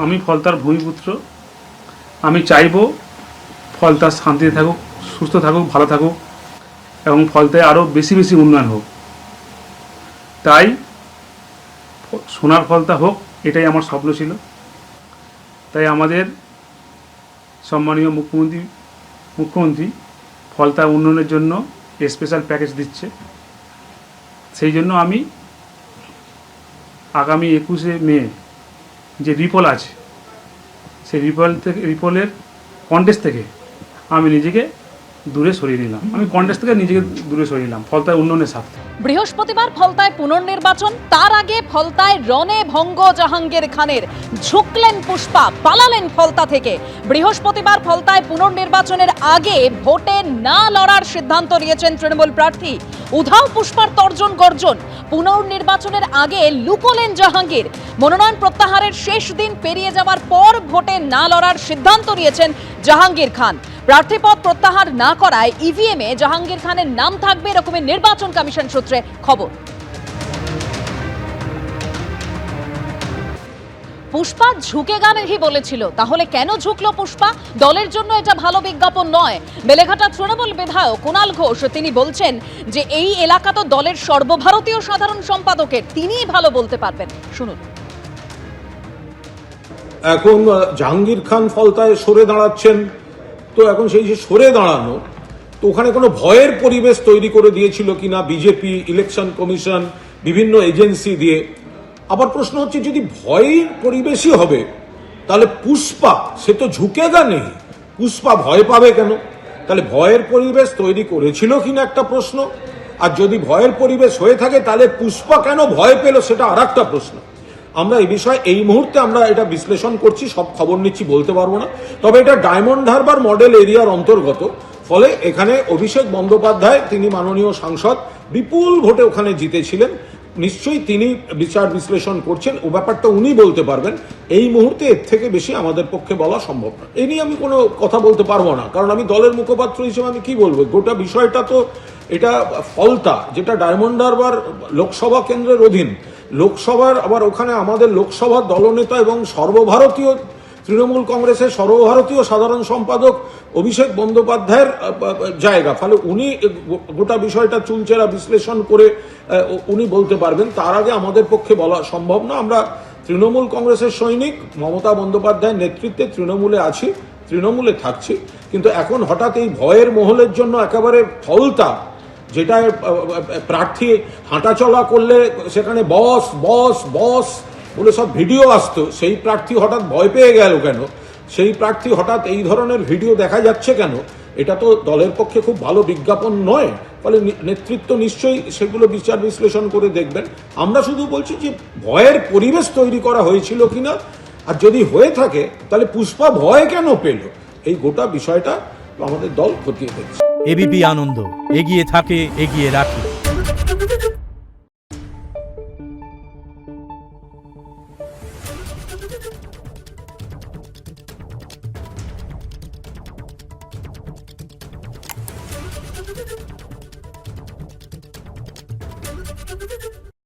আমি ফলতার ভূমিপুত্র। আমি চাইব ফলতা শান্তিতে থাকুক, সুস্থ থাকুক, ভালো থাকুক এবং ফলতায় আরও বেশি বেশি উন্নয়ন হোক। তাই সোনার ফলতা হোক, এটাই আমার স্বপ্ন ছিল। তাই আমাদের সম্মানীয় মুখ্যমন্ত্রী ফলতা উন্নয়নের জন্য স্পেশাল প্যাকেজ দিচ্ছে। সেই জন্য আমি আগামী 21শে মে যে রিপোল আছে, সেই রিপোলের কন্টেস্ট থেকে আমি নিজেকে দূরে সরিয়ে নিলাম। ফলতায় উন্নয়নের স্বার্থে। বৃহস্পতিবার ফলতায় পুনর্নির্বাচন, তার আগে ফলতায় রণে ভঙ্গ জাহাঙ্গীর খানের। ঝুঁকলেন পুষ্পা, পালালেন ফলতা থেকে। বৃহস্পতিবার ফলতায় পুনর্নির্বাচনের আগে ভোটে না লড়ার সিদ্ধান্ত নিয়েছেন তৃণমূল প্রার্থী। উধাও পুষ্পার তর্জন গর্জন। পুনর্নির্বাচনের আগে লুকোলেন জাহাঙ্গীর। মনোনয়ন প্রত্যাহারের শেষ দিন পেরিয়ে যাওয়ার পর ভোটে না লড়ার সিদ্ধান্ত নিয়েছেন জাহাঙ্গীর খান। প্রার্থীপদ প্রত্যাহার না করায় ইভিএমে জাহাঙ্গীর খানের নাম থাকবে, এরকমের নির্বাচন কমিশন সূত্রে খবর। পুষ্পা ঝুঁকে গানেই বলেছিল, তাহলে কেন ঝুঁকলো পুষ্পা? দলের জন্য এটা ভালো বিজ্ঞাপন নয়। বেলেঘাটা তৃণমূল বিধায়ক কুণাল ঘোষ তিনি বলছেন যে এই এলাকা তো দলের সর্বভারতীয় সাধারণ সম্পাদকের, তিনিই ভালো বলতে পারবেন। শুনুন। এখন জাহাঙ্গীর খান ফলতায় সরে দাঁড়াচ্ছেন, তো এখন সেই যে সরে দাঁড়ানো, তো ওখানে কোনো ভয়ের পরিবেশ তৈরি করে দিয়েছিল কিনা বিজেপি, ইলেকশন কমিশন, বিভিন্ন এজেন্সি দিয়ে। আবার প্রশ্ন হচ্ছে, যদি ভয়ের পরিবেশই হবে তাহলে পুষ্পা সে তো ঝুঁকেগা নেই, পুষ্পা ভয় পাবে কেন? তাহলে ভয়ের পরিবেশ তৈরি করেছিল কিনা একটা প্রশ্ন। আর যদি ভয়ের পরিবেশ হয়ে থাকে তাহলে পুষ্পা কেন ভয় পেল সেটা আর একটা প্রশ্ন। আমরা এই বিষয়ে এই মুহূর্তে আমরা এটা বিশ্লেষণ করছি, সব খবর নিচ্ছি বলতে পারবো না। তবে এটা ডায়মন্ড হারবার মডেল এরিয়ার অন্তর্গত, ফলে এখানে অভিষেক বন্দ্যোপাধ্যায় তিনি মাননীয় সাংসদ বিপুল ভোটে ওখানে জিতেছিলেন। নিশ্চয়ই তিনি বিচার বিশ্লেষণ করছেন, ও ব্যাপারটা উনি বলতে পারবেন। এই মুহূর্তে এর থেকে বেশি আমাদের পক্ষে বলা সম্ভব না। এই নিয়ে আমি কোনো কথা বলতে পারবো না, কারণ আমি দলের মুখপাত্র হিসেবে আমি কি বলবো। গোটা বিষয়টা তো এটা ফলতা, যেটা ডায়মন্ড হারবার লোকসভা কেন্দ্রের অধীন। লোকসভার আবার ওখানে আমাদের লোকসভার দলনেতা এবং সর্বভারতীয় তৃণমূল কংগ্রেসের সর্বভারতীয় সাধারণ সম্পাদক অভিষেক বন্দ্যোপাধ্যায়ের জায়গা। ফলে উনি গোটা বিষয়টা চুলচেরা বিশ্লেষণ করে উনি বলতে পারবেন। তার আগে আমাদের পক্ষে বলা সম্ভব না। আমরা তৃণমূল কংগ্রেসের সৈনিক, মমতা বন্দ্যোপাধ্যায়ের নেতৃত্বে তৃণমূলে আছি, তৃণমূলে থাকছি। কিন্তু এখন হঠাৎ এই ভয়ের মহলের জন্য একেবারে ফলতা, যেটা প্রার্থী হাঁটাচলা করলে সেখানে বস বস বস বলে সব ভিডিও আসতো, সেই প্রার্থী হঠাৎ ভয় পেয়ে গেল কেন? সেই প্রার্থী হঠাৎ এই ধরনের ভিডিও দেখা যাচ্ছে কেন? এটা তো দলের পক্ষে খুব ভালো বিজ্ঞাপন নয়। ফলে নেতৃত্ব নিশ্চয়ই সেগুলো বিচার বিশ্লেষণ করে দেখবেন। আমরা শুধু বলছি যে ভয়ের পরিবেশ তৈরি করা হয়েছিল কিনা, আর যদি হয়ে থাকে তাহলে পুষ্পা ভয় কেন পেল, এই গোটা বিষয়টা আমাদের দল খতিয়ে দেখছে। এবিপি আনন্দ, এগিয়ে থাকে, এগিয়ে রাখে।